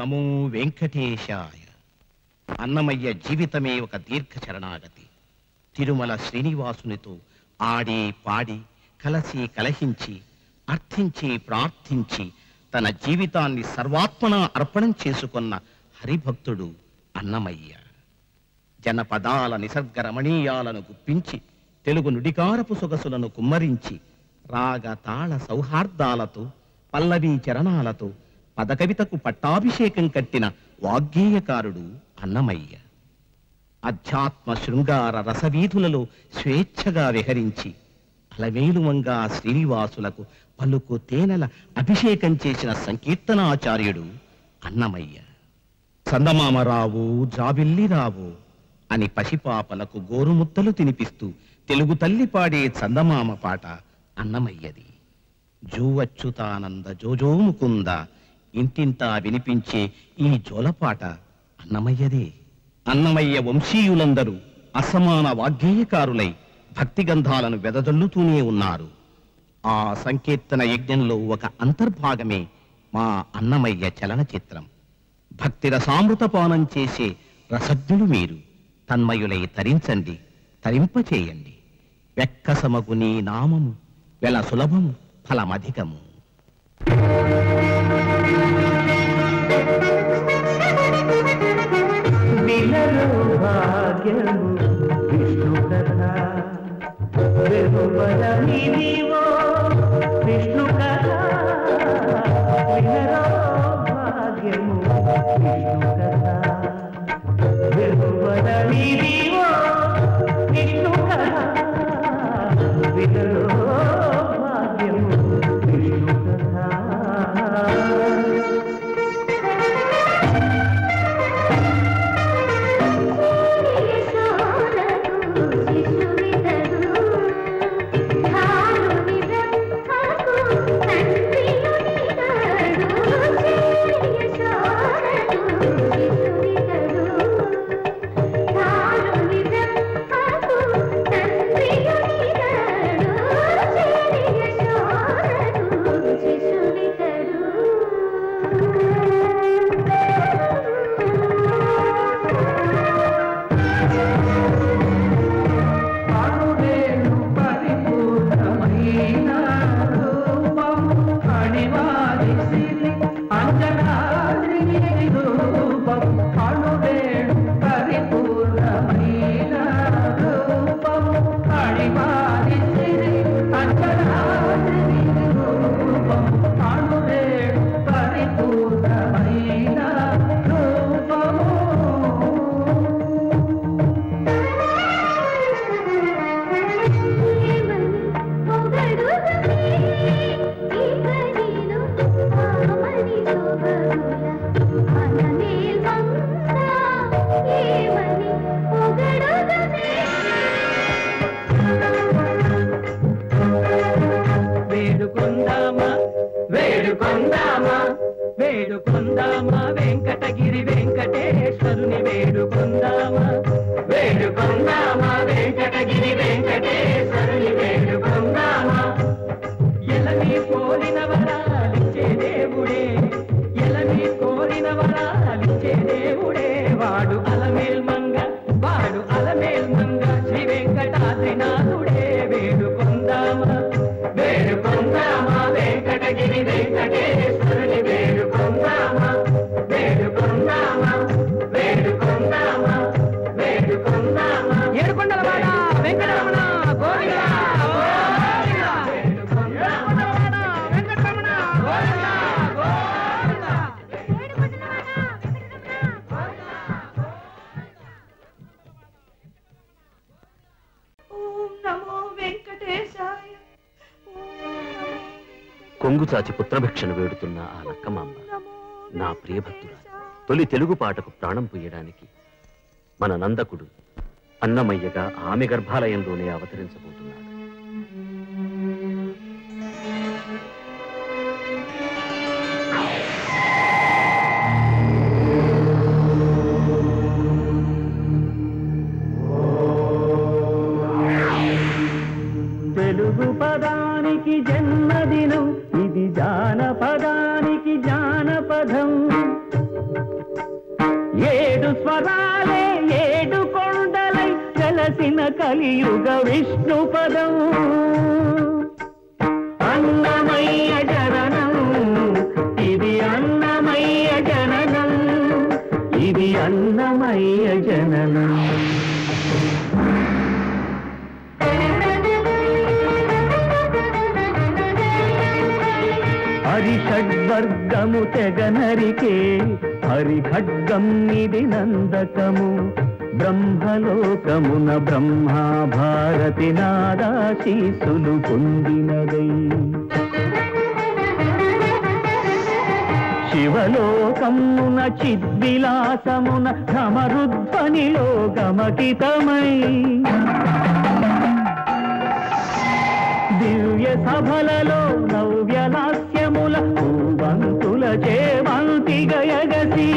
నమో వెంకటేశాయ. అన్నమయ్య జీవితమే ఒక దీర్ఘ శరణాగతి. తిరుమల శ్రీనివాసునితో ఆడి పాడి కలసి కలహించి అర్థించి ప్రార్థించి తన జీవితాన్ని సర్వాత్మన అర్పణం చేసుకున్న హరిభక్తుడు అన్నమయ్య. జనపదాల నిసర్గ రమణీయాలను గుప్పించి తెలుగు నుడికారపు సొగసులను కుమ్మరించి రాగ తాళ సౌహార్దాలతో పల్లవీ చరణాలతో పదకవితకు పట్టాభిషేకం కట్టిన వాగ్గేయకారుడు అన్నమయ్య. అధ్యాత్మ శృంగార రసవీధులలో స్వేచ్ఛగా విహరించి అలవేలుమంగా శ్రీనివాసులకు పలుకు తేనెల అభిషేకం చేసిన సంకీర్తనాచార్యుడు అన్నమయ్య. చందమామరావు జాబిల్లిరావు అని పసిపాపలకు గోరుముద్దలు తినిపిస్తూ తెలుగు తల్లి పాడే చందమామ పాట అన్నమయ్యది. జూవచ్యుతానంద జోజో ముకుంద ఇంటింటా వినిపించే ఈ జోలపాట అన్నమయ్యదే. అన్నమయ్య వంశీయులందరూ అసమాన వాగ్గేయకారులై భక్తిగంధాలను వెదజల్లుతూనే ఉన్నారు. ఆ సంకీర్తన యజ్ఞంలో ఒక అంతర్భాగమే మా అన్నమయ్య చలనచిత్రం. భక్తి రసామృతపానం చేసే రసజ్ఞులు మీరు. తన్మయులై తరించండి, తరింపచేయండి. వెక్కసమగు నీ నామము వెల సులభము ఫలమధికము. విష్ణు కథ విష్ణు కథ భాగ్యము విష్ణు కథ విష్ణు కథ వినరో భాగ్యము విష్ణు కథ. వేడుకొందామా వెంకటగిరి వెంకటేశ్వరుని వేడుకొందామా వేడుకొందామా వెంకటగిరి వెంకటేశ్వరుని వేడుకొందామా. ఎలని కోరిన వరాలిచ్చే దేవుడే ఎలని కోరిన వరాలిచ్చే దేవుడే వాడు అలమేల్ మంగ వాడు అలమేల్ మంగ శ్రీ వెంకటాద్రినాథుడే. వేడుకొందామా వేడుకొందామా వెంకటగిరి వెంకటేశ్వరుని వేడుకొందామా వేడుకొందామా వేడుకొందామా వేడుకొందామా. ఏడుకొండలవాడ వెంకటరమణ గోవిందా కొంగు చాచి పుత్రభిక్షను వేడుతున్న ఆ లక్కమాంబ నా ప్రియభక్తుడు. తొలి తెలుగు పాటకు ప్రాణం పొయ్యడానికి మన నందకుడు అన్నమయ్యగా ఆమె గర్భాలయంలోనే అవతరించబోతున్నాడు. తెలుగు పదానికి జన్మదినం ఇది జానపదానికి జానపదం. ఏడు స్వరాలే ఏడు కొండలై కలసిన కలియుగ విష్ణు పదం అన్నమయ్య జననం ఇది అన్నమయ్య జననం ఇది అన్నమయ్య జననం హరిషడ్వర్గము తెగనరికే హరిఖడ్గం ఇది నందకము బ్రహ్మలోకమున బ్రహ్మా భారతి నాదాశీసులు పొందినదై శివలోకమున చిద్విలాసమున ఘమరుధ్వనిలో గమకితమై దివ్య సభలలో నవ్యలాస్యముల పూవంతుల చేమంతి గయగసి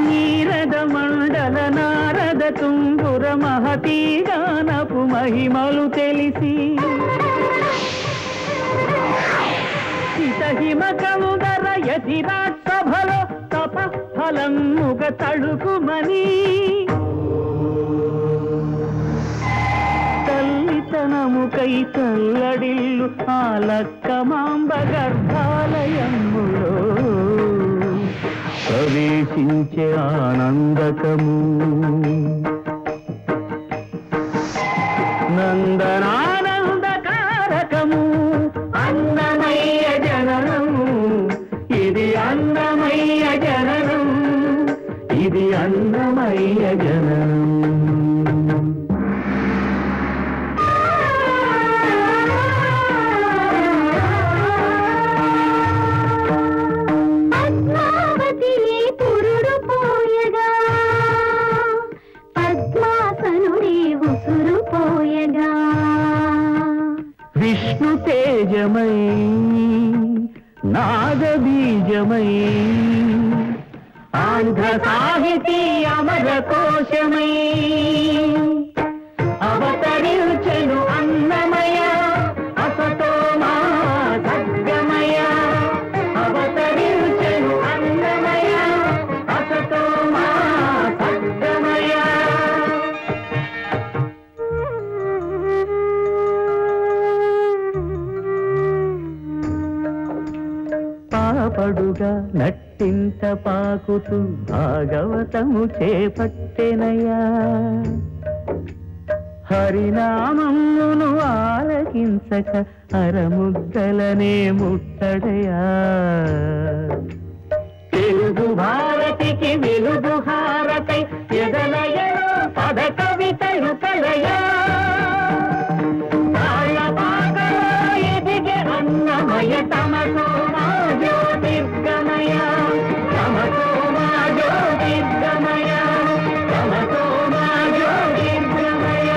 నీరద మండల నారద తుంగుర మహతీ గానపు మహిమలు తెలిసి హిమకముదర యతిరాట్ సభలో తప ఫలముగ తడుకుమని తల్లితనముకై తల్లడిల్లు ఆ లక్కమాంబ గర్భాలయములో ప్రవేశించే ఆనందకము నందనానందకారకము అన్నమయ్య జననం ఇది అన్నమయ్య జననం ఇది అన్నమయ్య జననం విష్ణు తేజమై నాగబీజమై ఆంధ్ర సాహితీ అమర కోశమై అవతరించెను అన్నమయ అసతో మా సద్గమయ అవతరించెను అన్నమయ అసతో మా సద్గమయ పాపడుగా నట్టింత పాకుతూ భాగవతము చేపట్టెనయా హరినామమును ఆలకించక అరముద్దలనే ముట్టడయా తెలుగు భారతికి వెలుగు హారతై ఎదలయలో పద కవితలు కలయా అన్నమయ తమసో మా జ్యోతిర్గమయ తమసో మా జ్యోతిర్గమయ తమసో మా జ్యోతిర్గమయ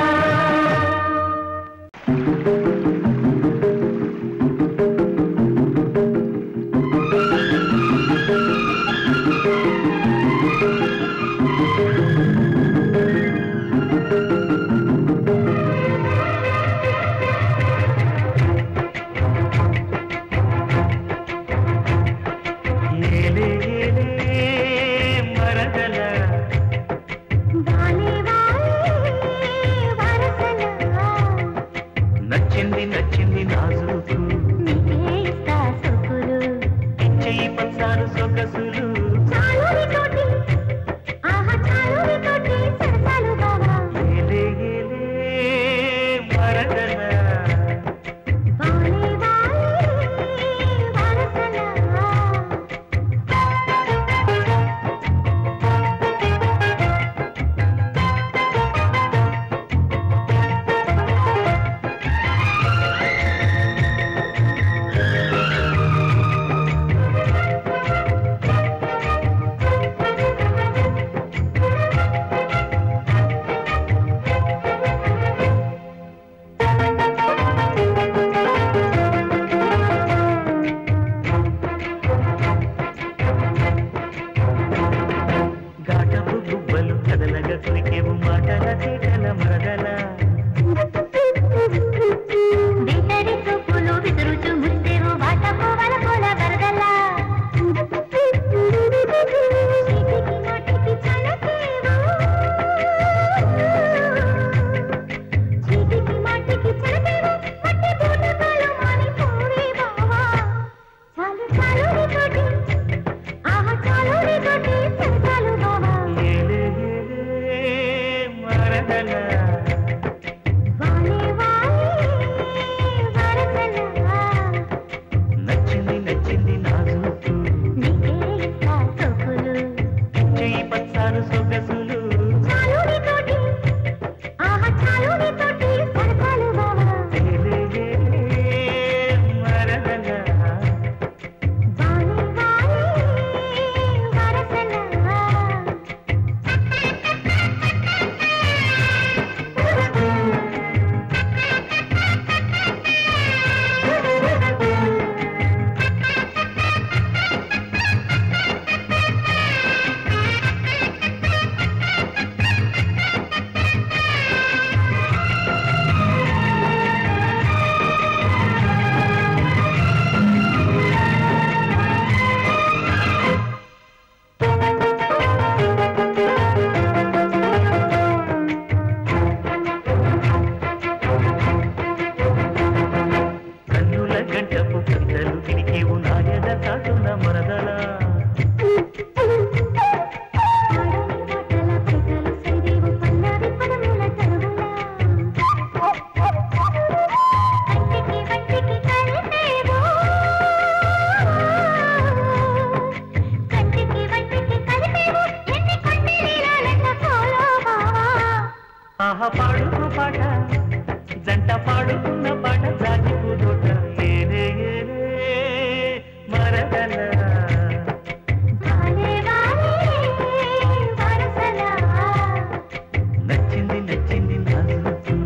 నచ్చింది నచ్చింది నాజుకు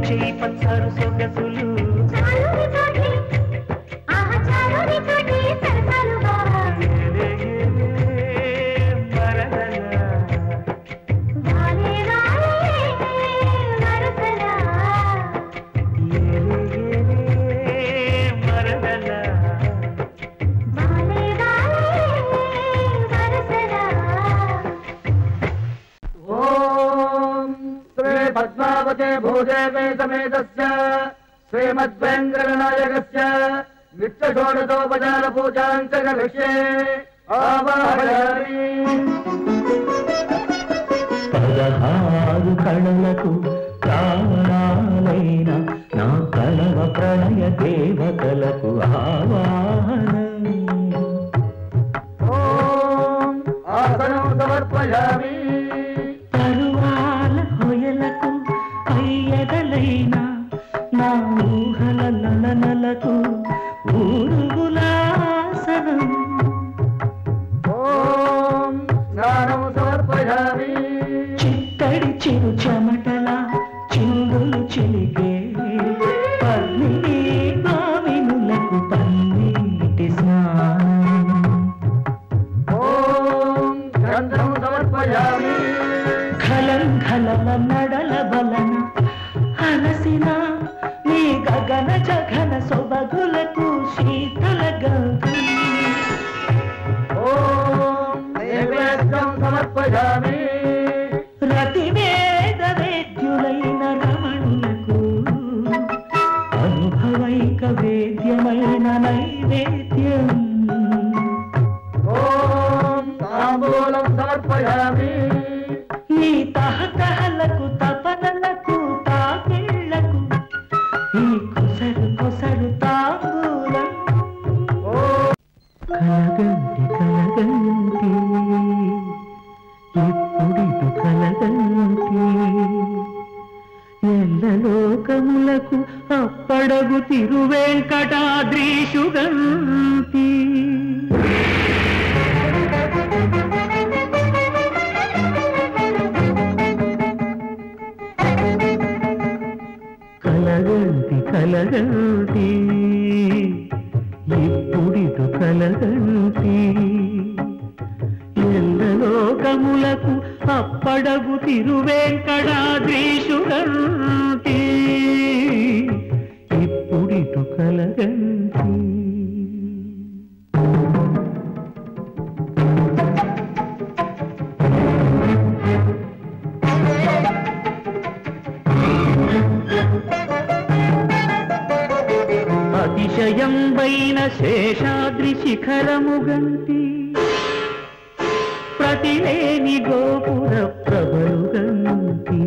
చెయ్యి పచ్చారు సొగసులు పద్మావతే భూదేవే సమేతస్య శ్రీమద్వేంద్రవినాయకస్య నిత్యషోడశోపచార పూజాంచ కరిష్యే ఆవాహయామి. 16 కళలకు ప్రాణాలైన నా కళవ ప్రణయ దేవతలకు ఆవాహనం. ఓం ఆసనం సమర్పయామి. తరువాల హొయలకు అయ్యగలైన నా ఊహల నలనలకు ఊరుగులాసనం. ఓం స్నానం సమర్పయామి. చిత్తడి చిరు చెమటల చిందులు చిలికే పల్లి భావినులకు పన్నీటి స్నానం. ఓం గంధం సమర్పయామి. ఖలంఖలల నడల బలన అలసిన నీ గగన జగన సొబగులకు శీతల గంధం. ఓం నైవేద్యం సమర్పయామి. రతివేద వేద్యులైన రమణులకు అనుభవైక వేద్యమైన నైవేద్యం. ఓం తాంబూలం సమర్పయామి. నీ తహతహలకు తపనలకు తాకిళ్లకు ఈ కొసరు కొసరు తాంబూలం. కలగంటి కలగంటి ఎప్పుడిటు కలగంటి ఎల్లలోకములకు అప్పడగు తిరువేంకటాద్రీషుగంటి. కలగంటి కలగంటి ఇప్పుడిటు కలగంటి ఎల్లలోకములకు అప్పడగు తిరువేంకటాద్రీషుగంటి. ఇప్పుడిటు కలగంటి. అతిశయంబైన శేషాద్రి శిఖరముగంటి ప్రతిలేని గోపుర ప్రభలుగంటి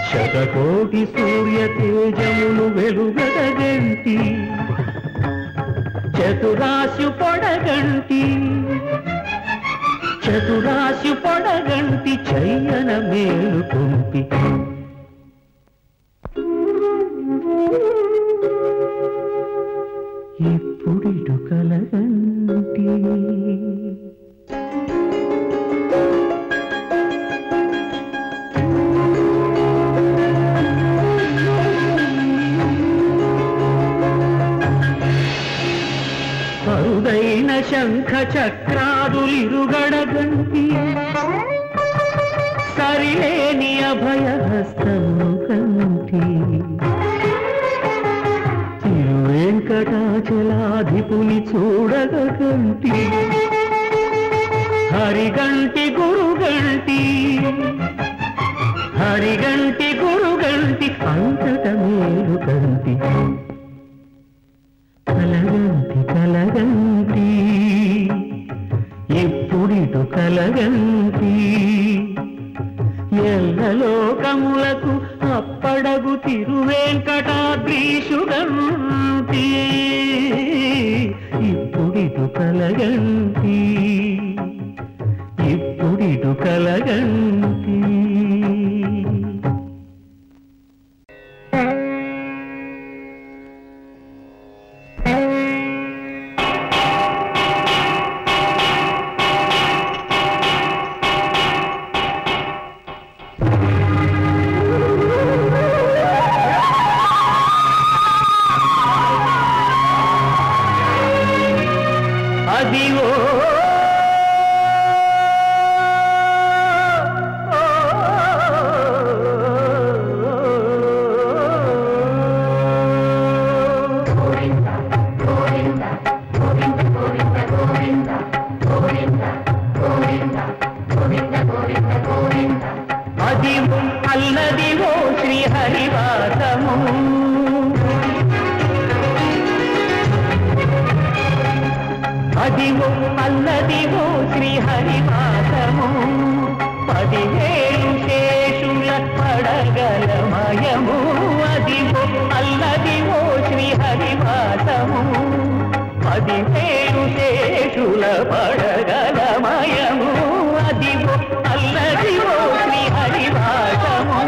శతకోటి సూర్య తేజములు వెలుగడగంటి చతురాశు పొడగంటి చతురాశు పొడగంటి చయ్యన మేలుకుంటి. ఇప్పుడిటు కలగంటి. అరుదైన శంఖ చక్రాదులిరుగడగంటి సరిలేని అభయహస్తము కంటి. వెంకటాచలాధిపుని చూడగంటి హరిగంటి గురుగంటి హరిగంటి గురుగంటి అంతట మేలుగంటి. కలగంటి కలగంటి ఎప్పుడిటు కలగంటి ఎల్లలోకములకు అప్పడగు తిరువేంకటాద్రీషుగంటి. ఇప్పుడిటు కలగంటి ఇప్పుడిటు కలగంటి. అదివో అల్లదివో శ్రీహరివాసము 10,000 శేషుల పడగలమయము అదివో అల్లదివో శ్రీహరివాసము 10,000 శేషుల పడగలమయము అదివో అల్లదివో శ్రీహరివాసము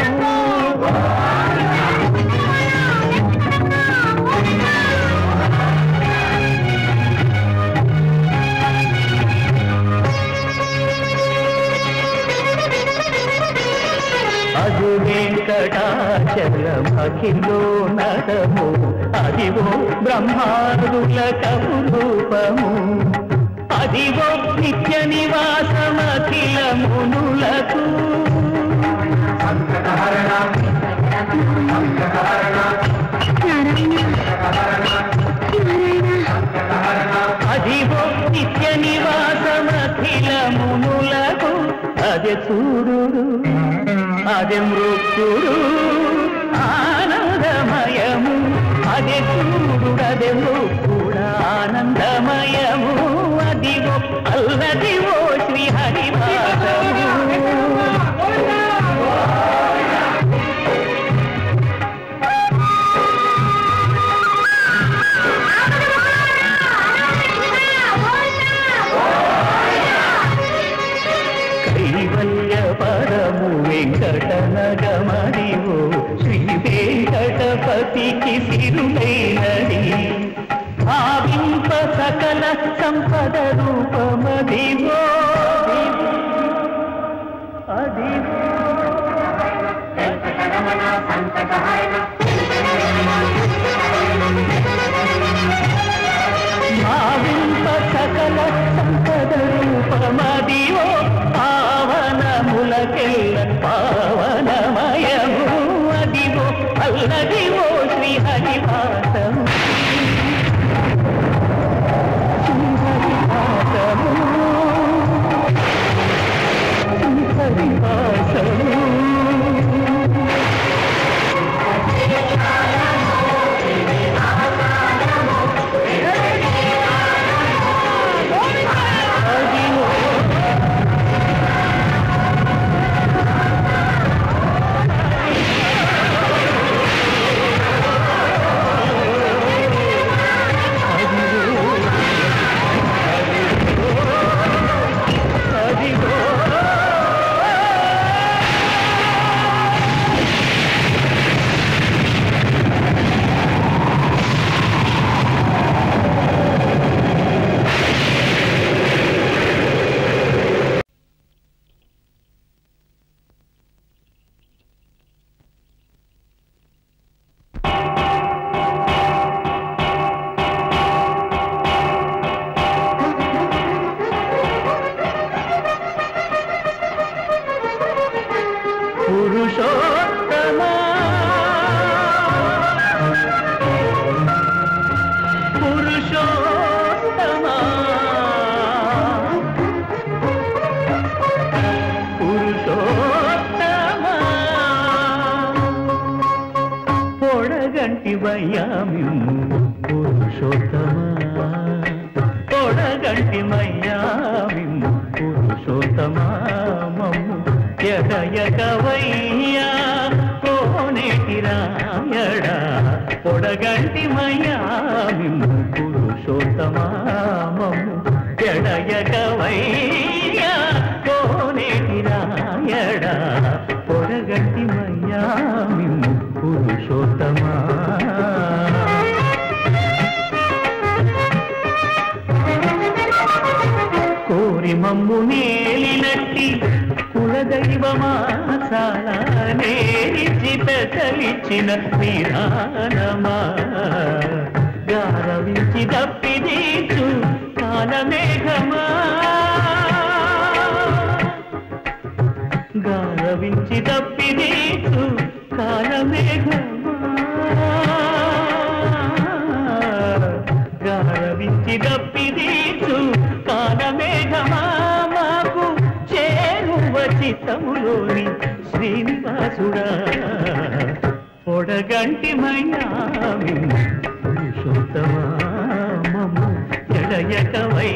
అది వెంకటాచలమఖిలో నరము అదివో బ్రహ్మాదుల కపురూపము అదివో నిత్య నివాసమఖిల మునులకు అదివో నిత్య నివాసమఖిల మునులకు అదే చూడు అదే మృత్యుడు ఆనందమయము అదే చూడు అదే మృత్యుడు ఆనందమయము అదివో అల్లదివో శ్రీహరివాసము పరము వెంకటనగమదివో శ్రీ వెంకటపతికి సిరులైనది భావింప సకల సంపద రూపమదివో అదివో భావింప సకల సంపద రూపమదివో పావనములకెల్ల పావనమయము అదివో అల్లదివో శ్రీహరివాసము శ్రీహరివాసము శ్రీహరివాసము మమ్ము నేలినట్టి కులదైవమా చాలా నేరిచిత కలిచిన విధానమా గారవించి దప్పిదీచు కాలమేఘమా గారవించి దప్పిదీచు కాలమేఘమా గారవించి దప్పిదీచు కాలమేఘమా మాకు చేరువ చిత్తములోని శ్రీనివాసుడా పొడగంటి మయ్యామి పురుషోత్తమా మమ్ము ఎడయకవై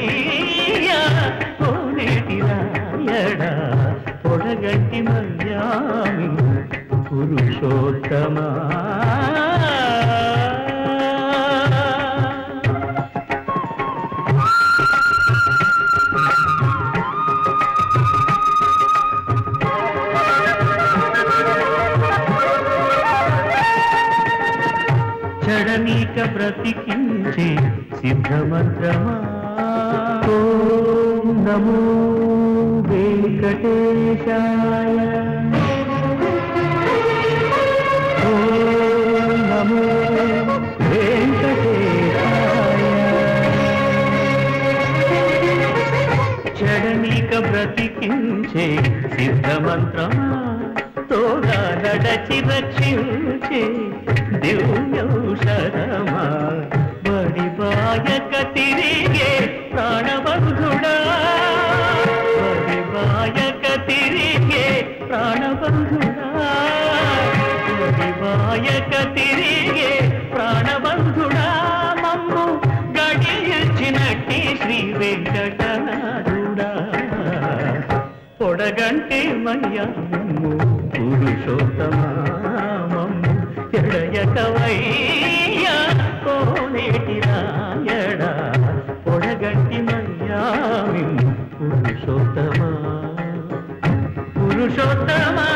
చెడనీక బ్రతికించే సిద్ధమంత్రమా ఓం నమో వెంకటేశాయ ఓం నమో వెంకటేశాయ చెడనీక బ్రతికించే సిద్ధమంత్రమా తోగా నడచి రక్షించే దివ్యౌషధమా బడిబాయక తిరిగే ప్రాణబంధుడా బడిబాయక తిరిగే ప్రాణబంధుడా బడిబాయక తిరిగే ప్రాణబంధుడా మమ్ము గడిచినట్టి శ్రీ వెంకటనాథుడా పొడగంటే మయ్యమ్ము పురుషోత్తమా మమ్ము ఎడయకవయ్యా కోనేటి రాయడా పొడగంటి మయ్యామి పురుషోత్తమా పురుషోత్తమా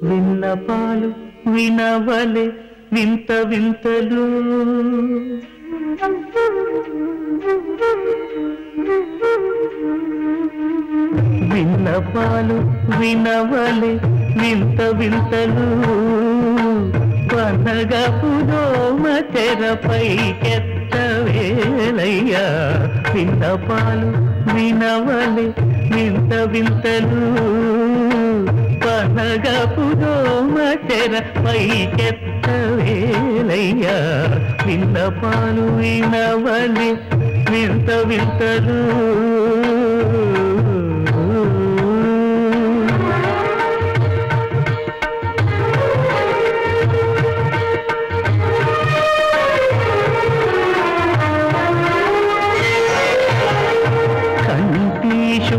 విన్నపాలు వినవలే వింత వింతలు విన్నపాలు వినవలే వింత వింతలు పనగపు దోమ తెరపైకెత్తవేలయ్యా విన్నపాలు వినవలే వింత వింతలు పనగపు దోమ తెరపైకెత్తవేలయ్యా విన్నపాలు వినవలే వింత వింతలు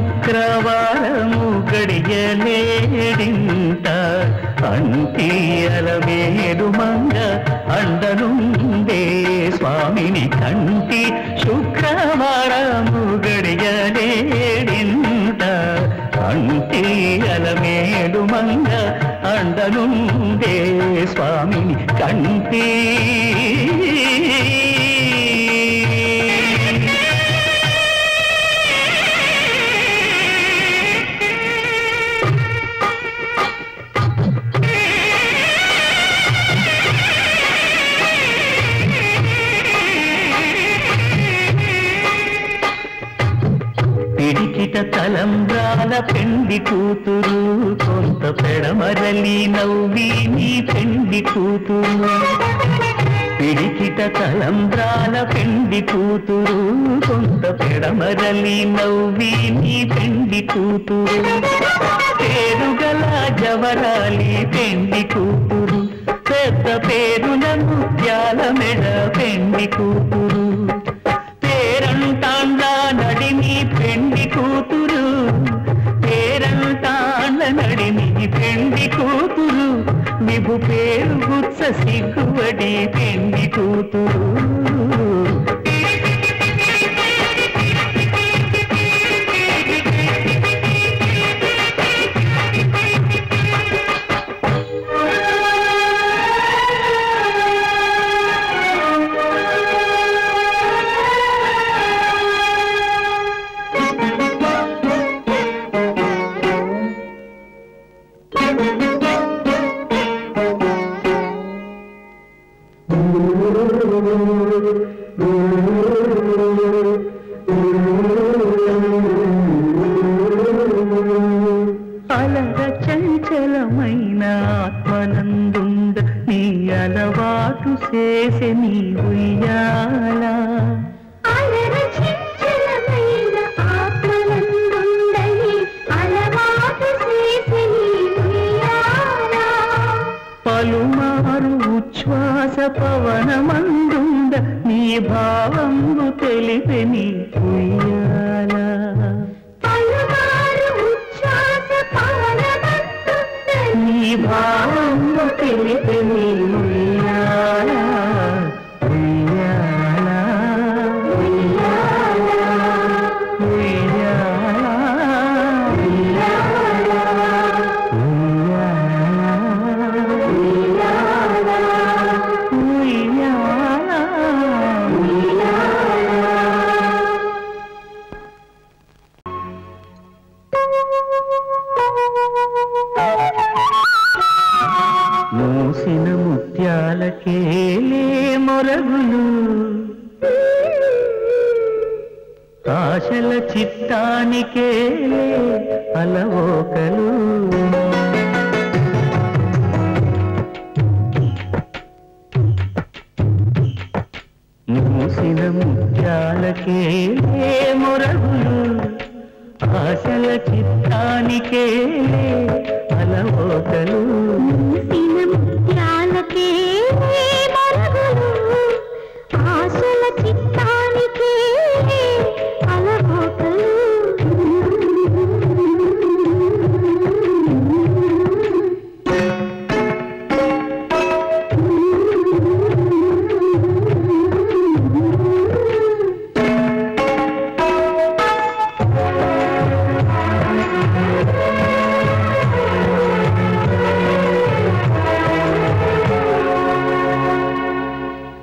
శుక్రవారము గడియలేడింట అంటీయల మేడు మంగ అండనుండే స్వామిని కంటి శుక్రవారము గడియలేడింట అంటీయల మేడు మంగ అండనుండే స్వామిని కంటి పిడికిట తలంబ్రాల పెండి కూతురు కొంత పెడమరలి నవ్వి నీ పెండి కూతురు పిడికిట తలంబ్రాల పెండి కూతురు కొంత పెడమరలి నవ్వి నీ పెండి కూతురు పేరుగల జవరాలి పెండి కూతురు పెద్ద పేరున ముత్యాల మెడ పెండి కూతురు పేరంటాండ్ల నడిని పెండి కూతురు పేరంటాండ్ల నడిని పెండి కూతురు విభు పేరు గుత్స సిగ్గువడి పెండి కూతురు చంచలమైన ఆత్మనందుండ నీ అలవాటు చేసే నీ ఉయ్యాల పలుమారు ఉచ్ఛ్వాస పవనమందుండ నీ భావంబు తెలిపే నీ ఉయ్యాల నీ భావంబు తెలిపే నీ ఉయ్యాల ఉయ్యాల మూసిన ముత్యాలకేలే మొరగులు ఆశల చిత్తానికేలే అలవోకలు మూసిన ముత్యాలకేలే మొరగులు ఆశల చిత్తానికేలే అలవోకలు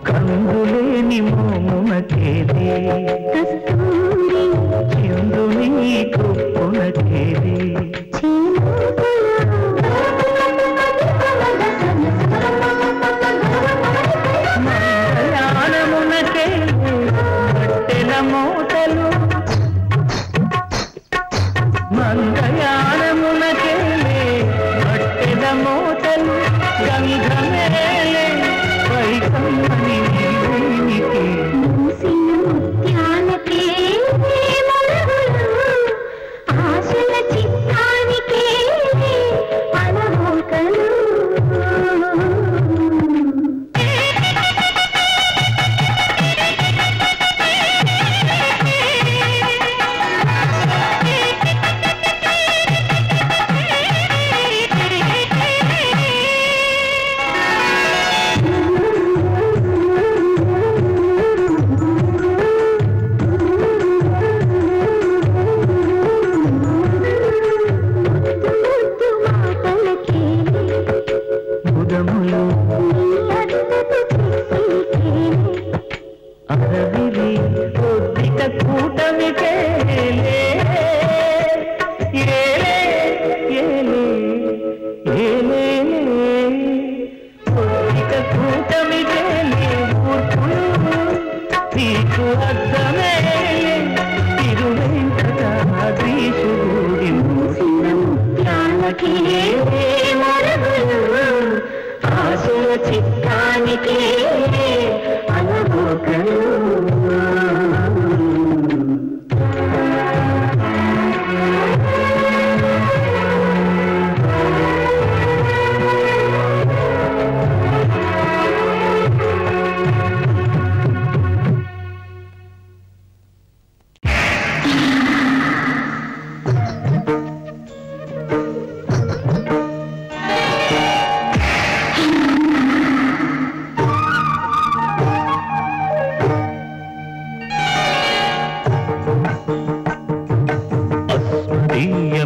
కందులేని మోమునకేది చిందుని కుప్పునకేది మంగళానమునకేది మట్టెల మోతలు మంగళానమునకేది మట్టెల మోతలు గంధమేలే వైకమ్మని అరవిలి కొద్దిక కూటమికేలే ఏలే ఏలే ఏలే కొద్దిక కూటమికేలే ఊర్పులు నీకు అర్థమేలే తిరువెంకటాద్రీశుడి మూసిన ముత్యాలకేలే మొరగులు ఆశల చిత్తానికేలే అలవోకలు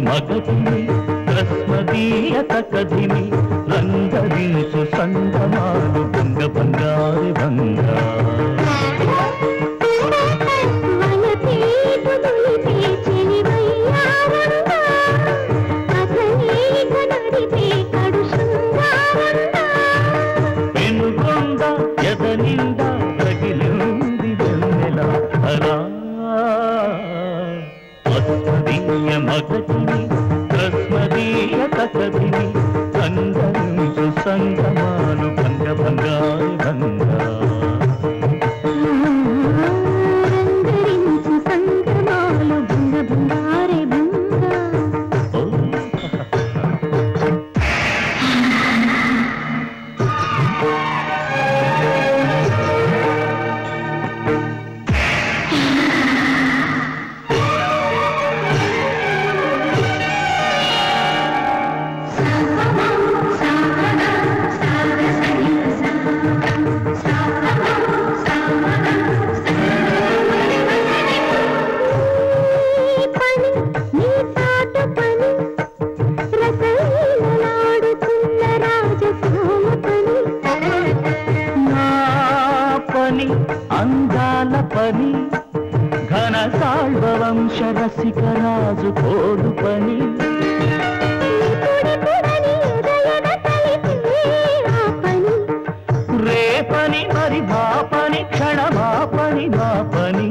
మగధిని రస్మదీయ కథిని రంగదీసు సంగమాలు భంగ బంగారి భంగ పెనుగొండ ఎదనింద రగిలింది వెన్నెల అలా మగధిని రస్మదీయ కథిని సంగమాలు భంగ భంగారి భంగా రంగరించు సంగమాలు భంగ భంగారే భంగా అందాల పని ఘన సాల్వవంశ రసికరాజు కోడు పని రేపని మరి బాపని క్షణమాపని బాపని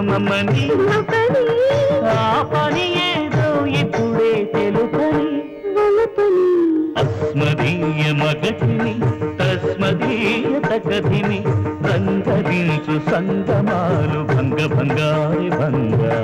మమ్మని ఆ పని ఏదో ఇప్పుడే తెలుపని అస్మదీయ మగతిని తస్మదీయ తగతిని రంగరించు సంగమాలు భంగ భంగారి భంగా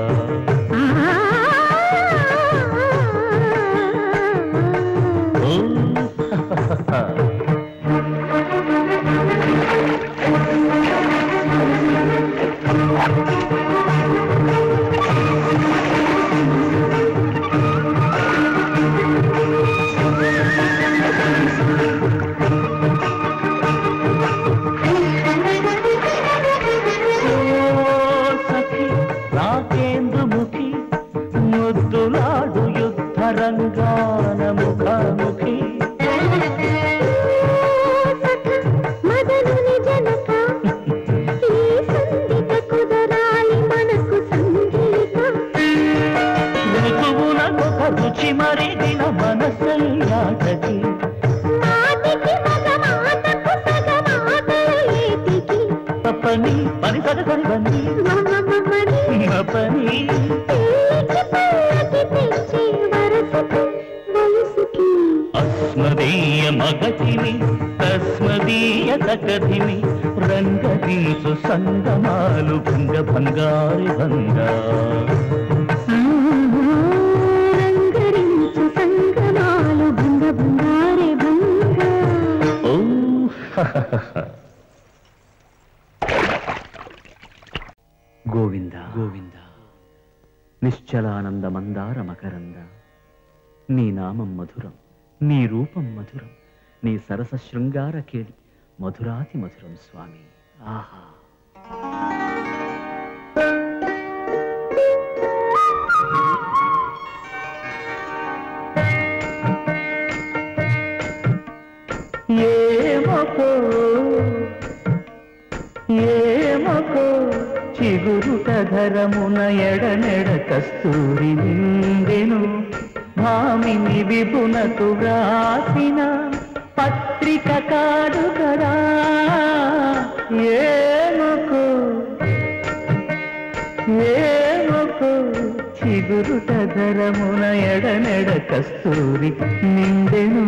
రాకేంద్రముఖి ముద్దులాడు యుద్ధ రంగాన ముఖాముఖి మదనుని జనక ఈ సంగీత కుదరాలి మనకు సంగీత ఋతువునకొక రుచి మరిగిన మనసయ్యాటకి మాటికి మగ మాటకు సగ మాటలు ఏటికి పని పని పద పని పని పని అస్మదీయ మగతిని తస్మదీయ తగతిని రంగరించు సంగమాలు భంగ భంగారి భంగా రంగరించు సంగమాలు భంగ భంగారే భంగా ఓ గోవింద గోవింద నిశ్చలానంద మందార మకరంద నీ నామం మధురం నీ రూపం మధురం నీ సరస శృంగార కేళి మధురాతి మధురం స్వామి ఆహా ఏమకో ఏమకో చిగురుట ధరమున ఎడనెడ కస్తూరి నిందెను భామిని విపునకు వ్రాసిన పత్రిక కాదు కదా ఏమకో ఏమకో చిగురుట ధరమున ఎడనెడ కస్తూరి నిందెను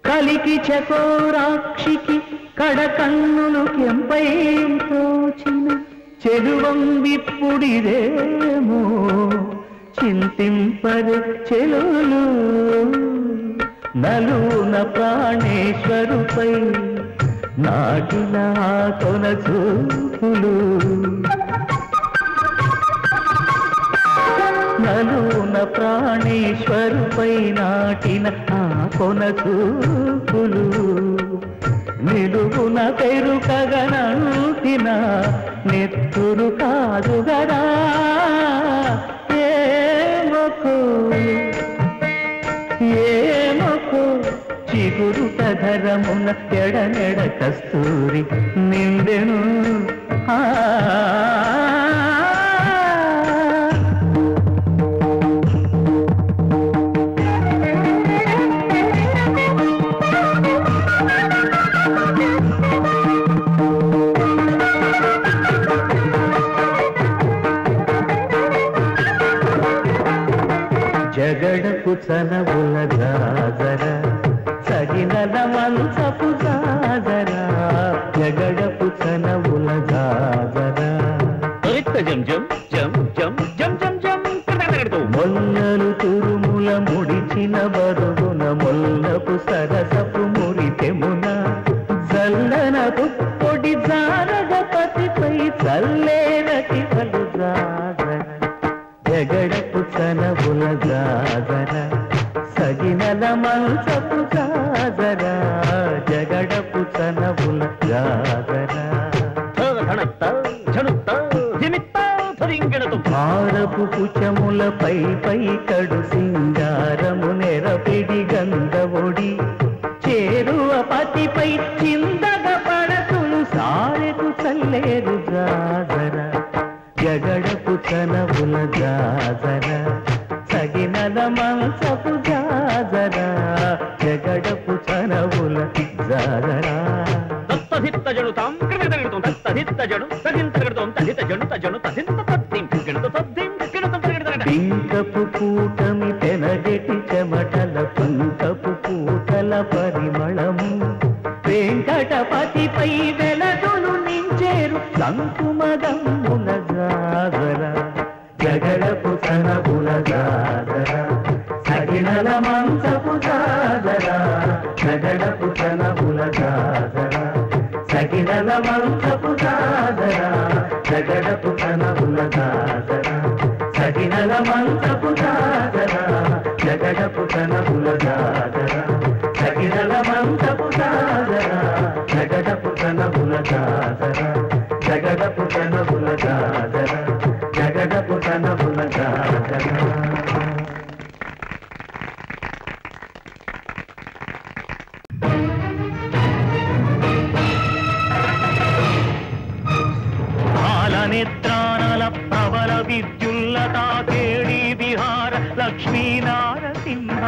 కలికి చకోరాక్షికి కడకన్నులు కెంపై తోచిన చెలువం విప్పుడిదేమో చింతింపరు చెలులు నలున ప్రాణేశ్వరుపై నాటిన కొన చూపులు నలున ప్రాణేశ్వరుపై నాటిన ఆ కొన చూపులు నిలువున పెరుకగనంటిన నెత్తురు కాదు గదా ఏమకో ఏమకో చిగురుట ధరమున ఎడనెడ కస్తూరి నిండెను జగడపు చనవుల జాజర సగినల మంచపు జాజర జగడపు చనవుల జాజర జం జం జం జం జం జం జం మొల్లలు తురుముల ముడిచిన బరుగున మొల్లపు సరసపు మురితెమున చల్లనపు పొడి జారగపతిపై చల్లేరటి పలు జాజర జగడపు చనవుల జాజర సగినల మంచపు జాజర జగడపు చనవుల జాజర భారపు కుచముల పై పై కడు సింగారము నెరపిడి గంధవొడి చేరువ పతిపై చిందగ పడతులు సారెకు చల్లేరు జాజర జగడపు చనవుల జాజర సగినల మంచపు జాజర జగడపు చనవుల జాజర పింకపు కూటమి తెనగటి చెమటల పంకపు పూటల పరిమళము వెంకటపతిపై వెలదులు నించేరు సంకుమదమ్ముల జాగర జగడపు చనవుల జాగర సగినల మంచపు జాగర జగడపు చనవుల జాగర సగినల మంచపు జాగర జగడపు చనవుల జాగర సగినల మంచపు జాగర జగడపు చనవుల జాగర సగినల మంచపు జాగర జగడపు చనవుల జాగర జగడపు చనవుల జాగర జగడపు చనవుల జాగర నిద్రానల ప్రబల విద్యుల్లతా కేళీ విహార లక్ష్మీ నారసింహ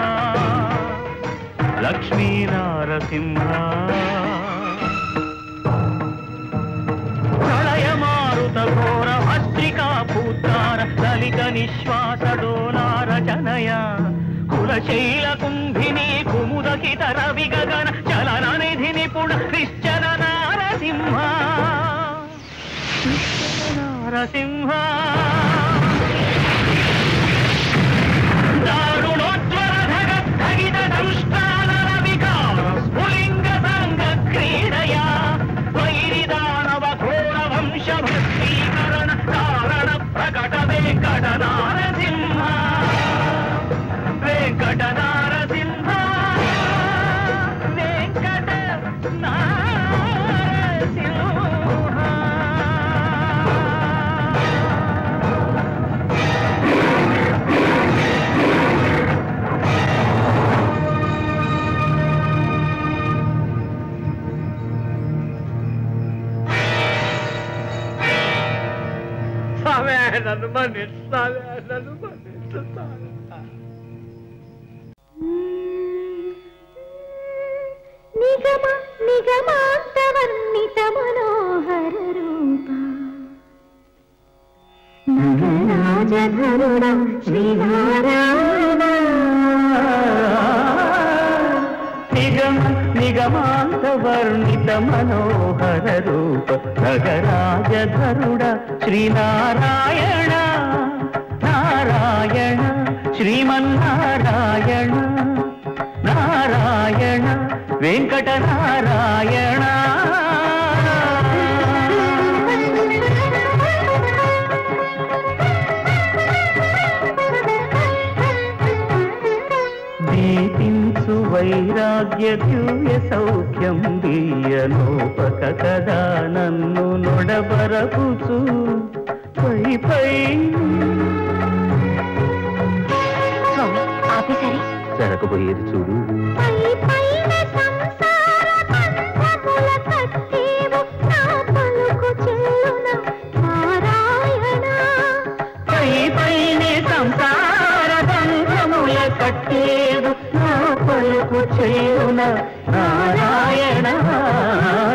లక్ష్మీ నారసింహ ప్రళయ మారుత ఘోర భద్రికా భూతార లలిత నిశ్వాస డోలార జనయ కులశైల కుంభిని కుముదకిత రవి గగన చలన నిధి నిపుణ నిశ్చల నారసింహ నరసింహ దారుణోజ్వల ధగిత దంష్టాన వికార స్ఫులింగ సంగ క్రీడయా వైరిదానవ ఘోర వంశ భక్తీకరణ కారణ ప్రకట వెంకట నారసింహ వెంకట నారసింహ వెంకట నన్ను మన్నిస్తావే నన్ను మన్నిస్తాను నిగమ నిగమాంతవర్ణిత మనోహర రూప నగరాజధరుడ శ్రీనారాయణ నిగమ నిగమాంత వర్ణిత మనోహర రూప నగరాజధరుడ శ్రీనారాయణ నారాయణ శ్రీమన్నారాయణ నారాయణ వెంకట నారాయణ దీపించు వైరాగ్య దివ్య సౌఖ్యం దీయనోపక కదా నన్ను నొడబరపుచు పై పై ఆపేసరి జరగబోయేది చూడు పై పైన సంసార బంధముల కట్టేవు నా పలుకు చెల్లున నారాయణ పై పైనే సంసార బంధముల కట్టేదు నా పలుకు చేయున నారాయణ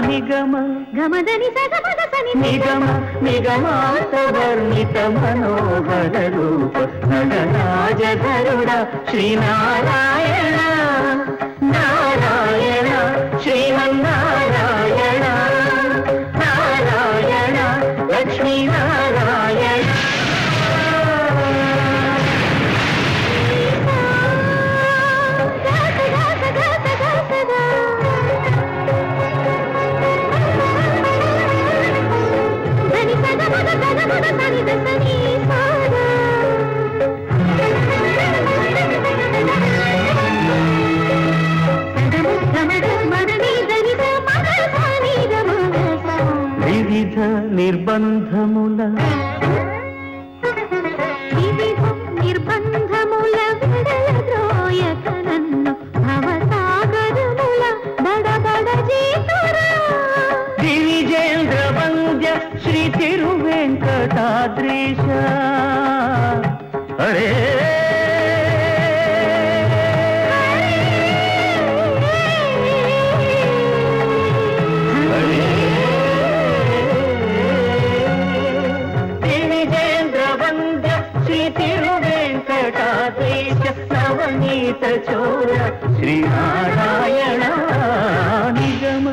నిగమ గమదని సగమద సని నిగమ నిగమాంత వర్ణిత మనోహర రూప నగరాజ రాజధరుడ శ్రీనారాయణ నారాయణ శ్రీమన్నారాయణ నారాయణ లక్ష్మీనారాయణ వివిధ నిర్బంధముల విడలద్రోయకనన్ను భవసాగరముల బడబడ జీతురా దివిజేంద్ర వంద్య శ్రీ తిరువెంకటాద్రీశ హరే నవనీత చోర శ్రీనారాయణ నిగమ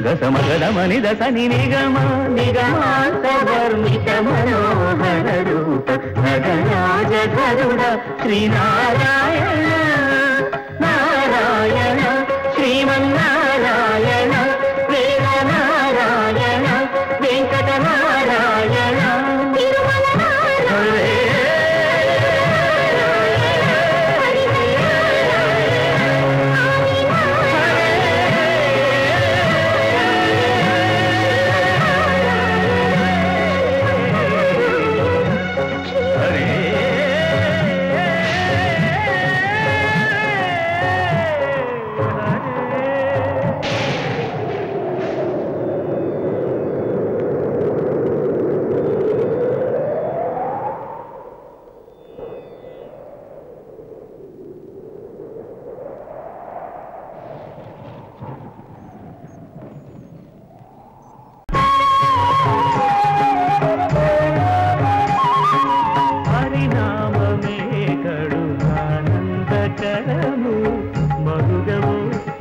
గసమగదమని దసని నిగమ నిగమాంతవర్మిత మనోహర రూప నగరాజధరుడ శ్రీనారాయణ నారాయణ శ్రీమన్నారాయణ ప్రేమనారాయణ వెంకటనారాయణ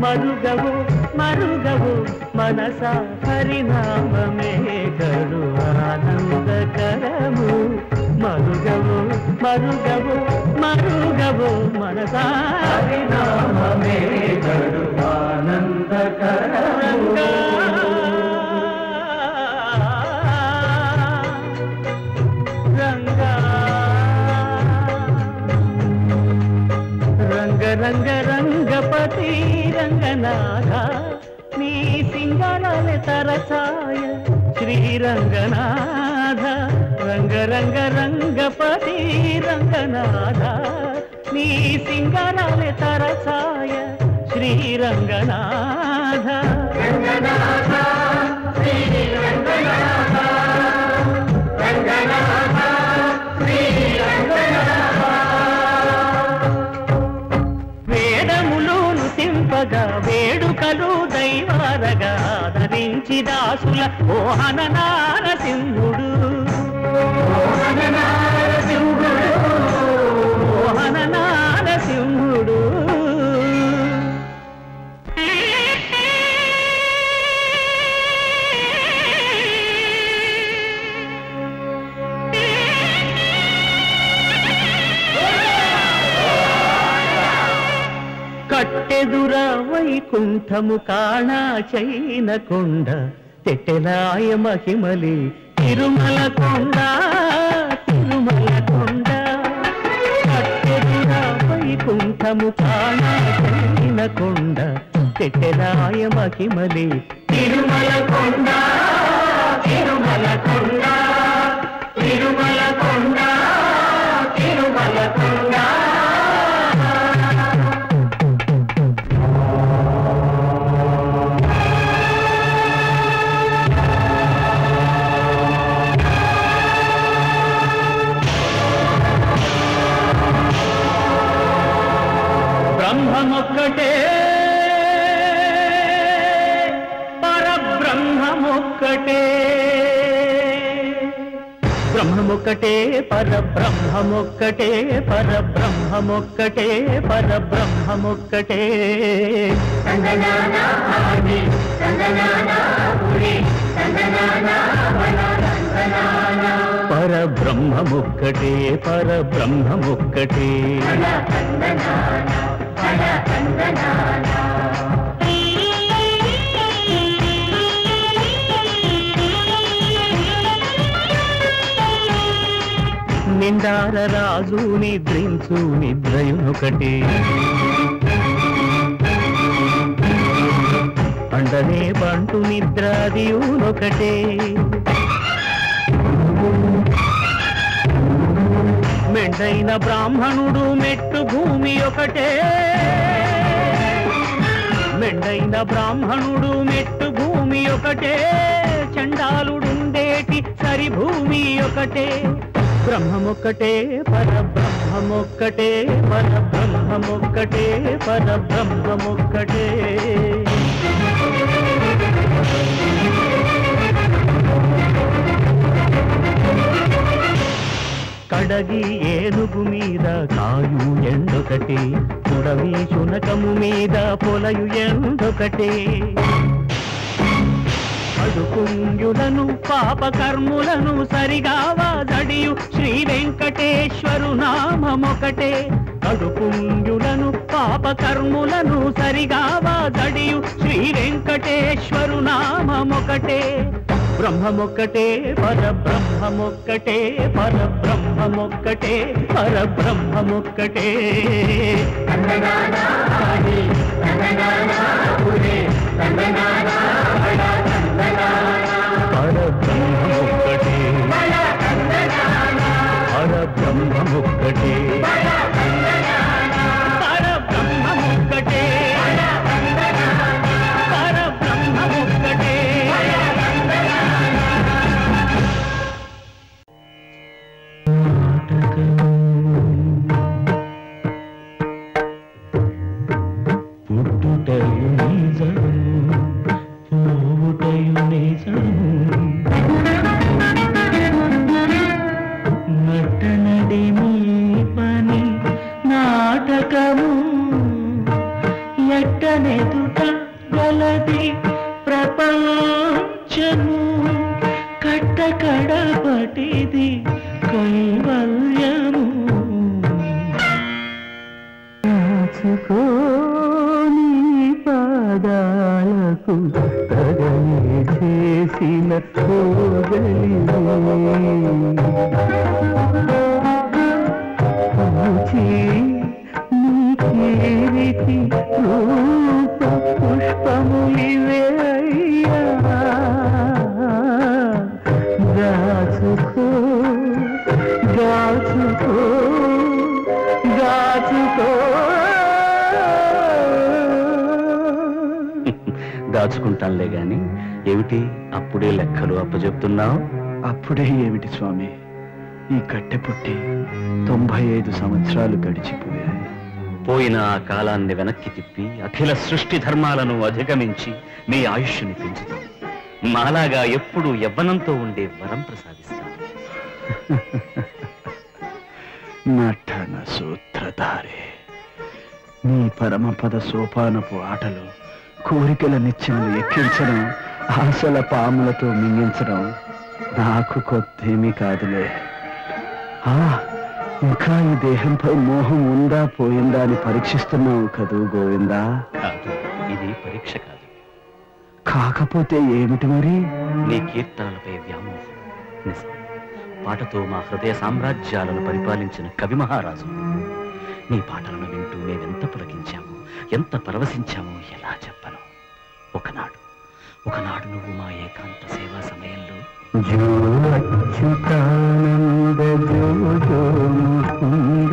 మరుగవు మరుగవు మనస హరినామమే కడు ఆనందకరము మరుగవు మరుగవు మరుగవు మనస హరినామమే కడు ఆనందకరము రంగ రంగపతి రంగనాథ నీ సింగళాలే తరచాయ శ్రీరంగనాథ రంగ రంగ రంగపతి రంగనాథ నీ సింగళాలే తరచాయ శ్రీరంగనాథ రంగనాథ శ్రీరంగనాథ రంగనాథ శ్రీరంగనాథ వేడుకలు దైవారగా ధరించి దాసుల మోహన నారసింహుడు మోహన నారసింహుడు కట్టెదుర వైకుంఠము కాణా చైన కొండ తెట్టెలాయ మహిమలి తిరుమల కొండ తిరుమల కొండ కట్టెదుర వైకుంఠము కాణా చైన కొండ తెట్టెలాయ మహిమలి తిరుమల కొండ తిరుమల కొండ తిరుమల కొండ తిరుమల కొండ బ్రహ్మమొక్కటే పరబ్రహ్మమొక్కటే బ్రహ్మమొక్కటే పరబ్రహ్మమొక్కటే పరబ్రహ్మమొక్కటే పరబ్రహ్మమొక్కటే పరబ్రహ్మమొక్కటే పరబ్రహ్మమొక్కటే నిండార రాజు నిద్రించు నిద్రయునొకటే అండనే బంటు నిద్రాదియునొకటే మెండైన బ్రాహ్మణుడు మెట్టు భూమి ఒకటే మెండైన బ్రాహ్మణుడు మెట్టు భూమి ఒకటే చండాలుడుండేటి సరి భూమి ఒకటే బ్రహ్మమొక్కటే పరబ్రహ్మమొక్కటే పరబ్రహ్మమొక్కటే పరబ్రహ్మమొక్కటే కడగి ఏనుగు మీద కాయు ఎండొకటే పుడవి శునకము మీద పొలయు ఎండొకటే అడుకుంజులను పాపకర్ములను సరిగావా జడియు శ్రీ వెంకటేశ్వరు నామమొకటే అడుకుంజులను పాపకర్ములను సరిగావా జడియు శ్రీ వెంకటేశ్వరు నామమొకటే బ్రహ్మమొక్కటే పరబ్రహ్మమొక్కటే పరబ్రహ్మమొక్కటే పరబ్రహ్మమొక్కటే పరబ్రహ్మమొక్కటే పరబ్రహ్మమొక్కటే పరబ్రహ్మమొక్కటే పరబ్రహ్మమొక్కటే పుట్టుటయు నిజము పోవుటయు నిజము నటనడి మీ పని నాటకము ఎట్టనెదుట గలది ప్రపంచము కట్టకడపటిది కైవల్యము రాచుకోని పాదాలకు తగని చేసిన కోగలి నీకేరితి రూప పుష్పములివే అయ్యా గాచుకో గాచుకో గాచుకో దాచుకుంటానులే గాని ఏమిటి అప్పుడే లెక్కలు అప్పచెప్తున్నావు? అప్పుడే ఏమిటి స్వామి, ఈ కట్టె పుట్టి 95 సంవత్సరాలు గడిచిపోయాయి. పోయిన ఆ కాలాన్ని వెనక్కి తిప్పి అఖిల సృష్టి ధర్మాలను అధిగమించి మీ ఆయుష్ని పెంచుతాం. మాలాగా ఎప్పుడు యవ్వనంతో ఉండే వరం ప్రసాదిస్తాం. నటన సూత్రధారే, నీ పరమపద సోపానపు ఆటలు కోరికల నిచ్చెనలు ఎక్కించడం, ఆశల పాములతో మింగించడం నాకు కొత్తేమీ కాదులే. ఇంకా ఈ దేహంపై మోహం ఉందా పోయిందా అని పరీక్షిస్తున్నావు కదూ గోవిందా? కాదు, ఇది పరీక్ష కాదు. కాకపోతే ఏమిటి మరి? నీ కీర్తనలపై వ్యామోహం. నిజం, పాటతో మా హృదయ సామ్రాజ్యాలను పరిపాలించిన కవి మహారాజు. నీ పాటలను వింటూ మేమెంత పులకించాము, ఎంత పరవశించామో ఎలా చెప్పను. ఒకనాడు నువ్వు మా ఏకాంత సేవా సమయంలో జో అచ్యుతానంద జో జో ముకుంద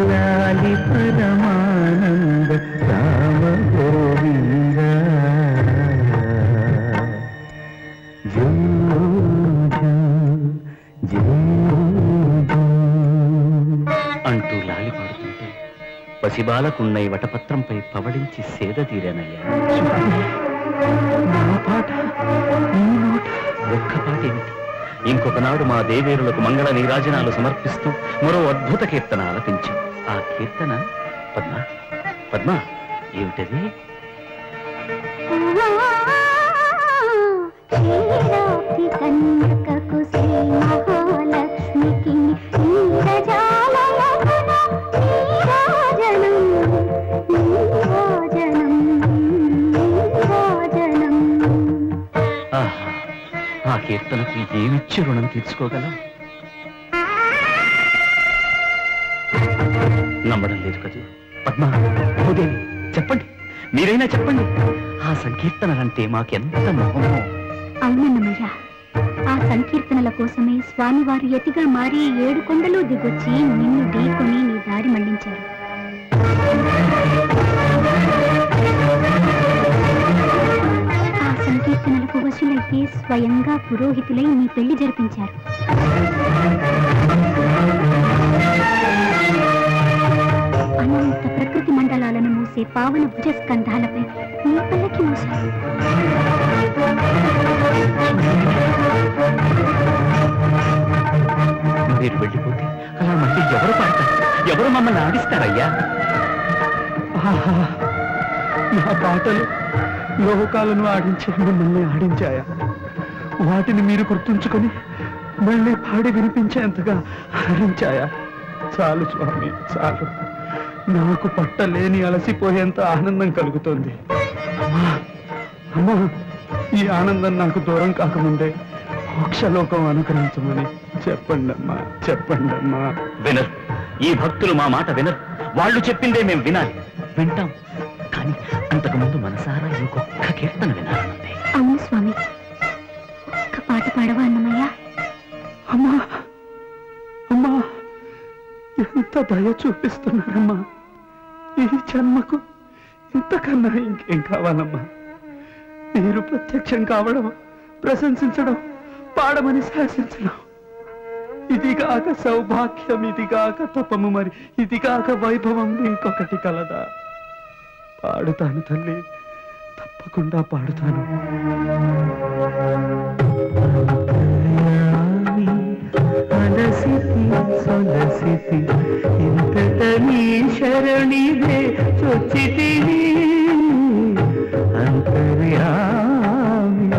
లాలి పరమానంద రామ గోవింద జో జో జో జో అంటూ లాలి పాడుతుంటే పసిబాలకున్నై వటపత్రంపై పవడించి సేద తీరానయ్యా. నా పాట నీ నోట ఒక్క పాట ఏమిటి, ఇంకొకనాడు మా దేవేరులకు మంగళ నీరాజనాలు సమర్పిస్తూ మరో అద్భుత కీర్తన ఆలపించు. ఆ కీర్తన పద్మ పద్మ ఏమిటది? క్షీరాబ్ది కన్యకకు శ్రీ మహాలక్ష్మికి నీరజాలయతన నీరాజనం నీరాజనం నీరాజనం. ఆహా, ఆ కీర్తనకు ఏమిచ్చి రుణం తీర్చుకోగలం? నమ్మడం లేదు కదూ పద్మ, భూదేవి, చెప్పండి, మీరైనా చెప్పండి. ఆ సంకీర్తనలంటే మాకెంత మోహమో. అవునన్నమయ్య, ఆ సంకీర్తనల కోసమే స్వామివారు యతిగా మారి 7 కొండలు దిగొచ్చి నిన్ను ఢీకొని నీ దారి మళ్లించారు. ఆ సంకీర్తనలకు వశులైతే స్వయంగా పురోహితులై నీ పెళ్లి జరిపించారు. అనంత ప్రకృతి మండలాలను మూసే పావన భుజస్కంధాలపై నీ పల్లకి మోసారు. మీరు వెళ్ళిపోతే అలా మళ్ళీ ఎవరు పాడతారు, ఎవరు మమ్మల్ని ఆడిస్తారయ్యా? నా పాటలు లోకాలను ఆడించే మిమ్మల్ని ఆడించాయా? వాటిని మీరు గుర్తుంచుకొని మళ్ళీ పాడి వినిపించేంతగా ఆడించాయా? చాలు స్వామి, చాలు. నాకు పట్టలేని అలసిపోయేంత ఆనందం కలుగుతోంది. అమ్మా అమ్మా, ఈ ఆనందం నాకు దూరం కాకముందే మోక్షలోకం అనుగ్రహించమని చెప్పండమ్మా, చెప్పండమ్మా. వినరు, ఈ భక్తులు మా మాట వినరు. వాళ్ళు చెప్పిందే మేము వినాలి. వింటాం, కానీ అంతకుముందు మనసారా ఇంకొక కీర్తన వినాలన్నదే. అవును స్వామి, ఒక్క పాట పాడవా అన్నమయ్య? అమ్మా అమ్మా, ఎంత దయ చూపిస్తున్నారమ్మా. ఈ జన్మకు ఇంతకన్నా ఇంకేం కావాలమ్మా? మీరు ప్రత్యక్షం కావడం, ప్రశంసించడం, పాడమని శాసించడం, ఇదిగాక సౌభాగ్యం, ఇదిగాక తపము, మరి ఇదిగాక వైభవం ఇంకొకటి కలదా? పాడుతాను తల్లి, తప్పకుండా పాడుతాను. అలసితి సొలసితి ఇంతట నీ శరణివే చొచ్చితిని, అంతర్యామి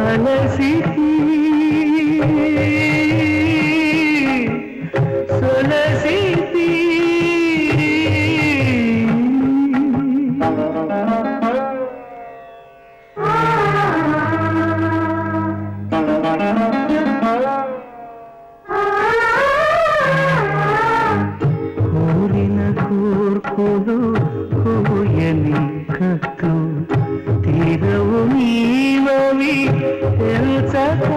అలసితి సొలసితి. కోరిన కోర్కులు కోయని కట్లు తీరవు నీవవి తెలుసక.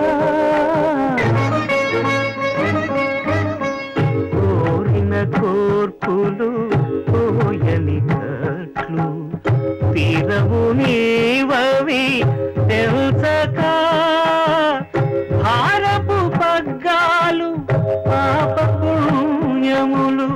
కోరిన కోర్కులు కోయని కట్లు తీరవు నీవవి తెలుసక. భారపు పగ్గాలు పాప పుణ్యములు,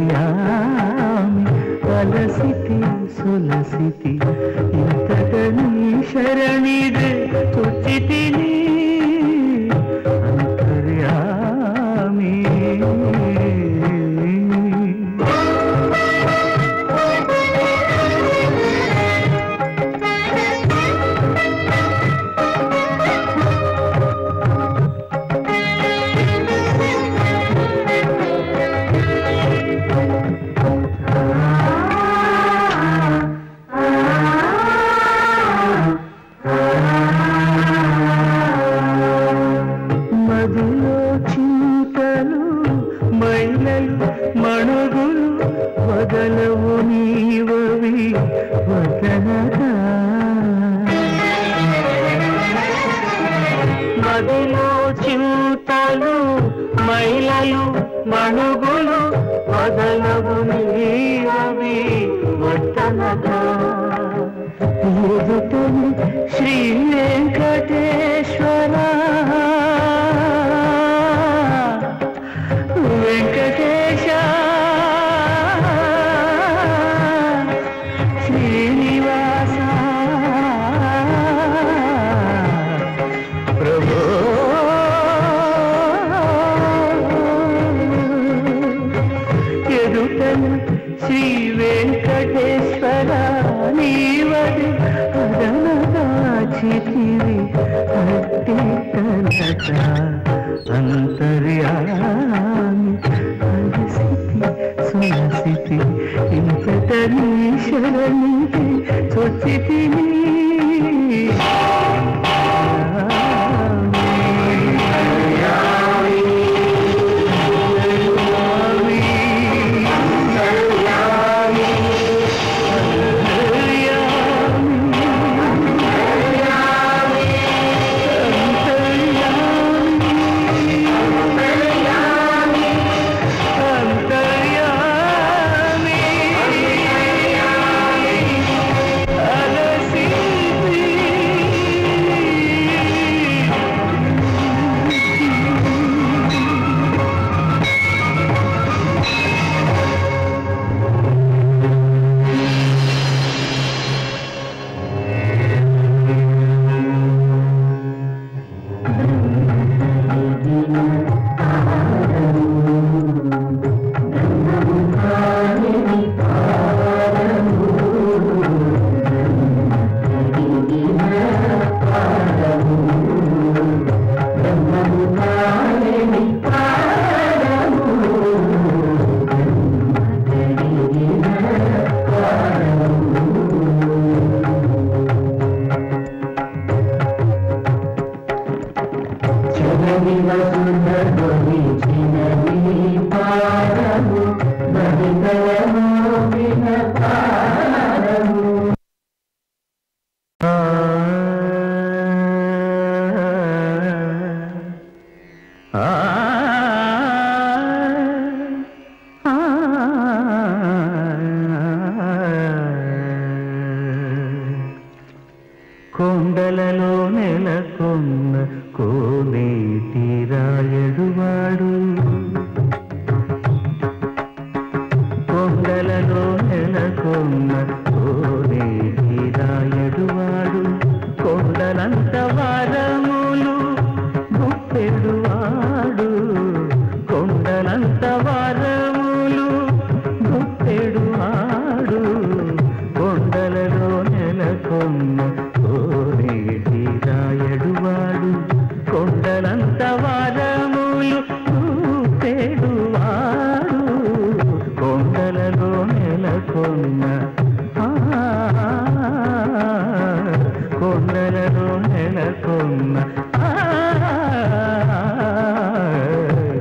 అంతర్యామి అలసితి సొలసితి ఇంతట నీ శరణిదే చొచ్చితిని, అంతర్యామి. మదిలో చింతలు మైలలు మణుగులు వదలవు నీవవి వదనగా. మదిలో చింతలు మైలలు మణుగులు వదలవు నీవవి వదనగా. ఎదుటని శ్రీ వెంకటేశ్వర నిరత అంతర్యామి హరిసితి సురసితి ఇంతటనీ శరణికి చొచ్చితిని కొండలలో నెలకొన్న కోనేటి రాయడువాడు కొండలలో నెలకొన్న కోనేటి రాయడువాడు కొండలంత వారములు గుప్పెడువాడు కొండలంత వారములు గుప్పెడువాడు కొండలలో నెలకొన్న కోనేటి రాయడువాడు కొండలంత వారములు గుప్పెడువాడు కొండలలో నెలకొన్న కొండలలో నెలకొన్న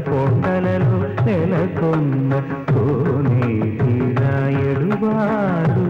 కొండలలో నెలకొన్న కోనేటి రాయడువాడు